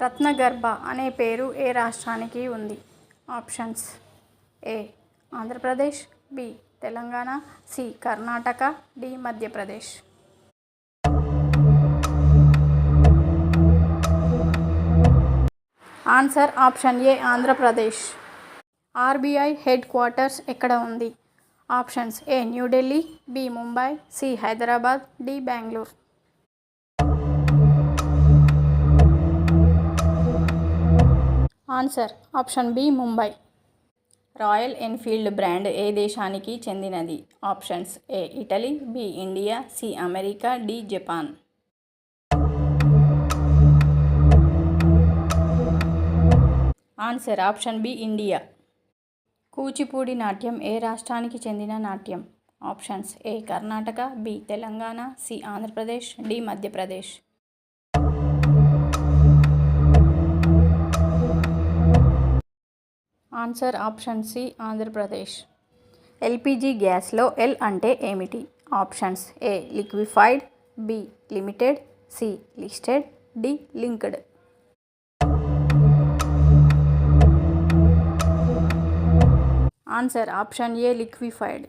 రత్నగర్భ అనే పేరు ఏ రాష్ట్రానికి ఉంది? Options: A Andhra Pradesh, B Telangana, C Karnataka, D Madhya Pradesh. Answer option A Andhra Pradesh. RBI headquarters ఎక్కడ ఉంది? Options: A New Delhi, B Mumbai, C Hyderabad, D Bengaluru. Answer option B Mumbai. Royal Enfield brand ఏ దేశానికి చెందినది? Options: A Italy, B India, C America, D Japan. Answer option B India. Kuchipudi నాట్యం ఏ రాష్ట్రానికి చెందిన నాట్యం? Options: A Karnataka, B Telangana, C Andhra Pradesh, D Madhya Pradesh. Answer option C Andhra Pradesh. LPG గ్యాస్లో L అంటే ఏమిటి? Options: A liquefied, B limited, C listed, D linked. Answer option A liquefied.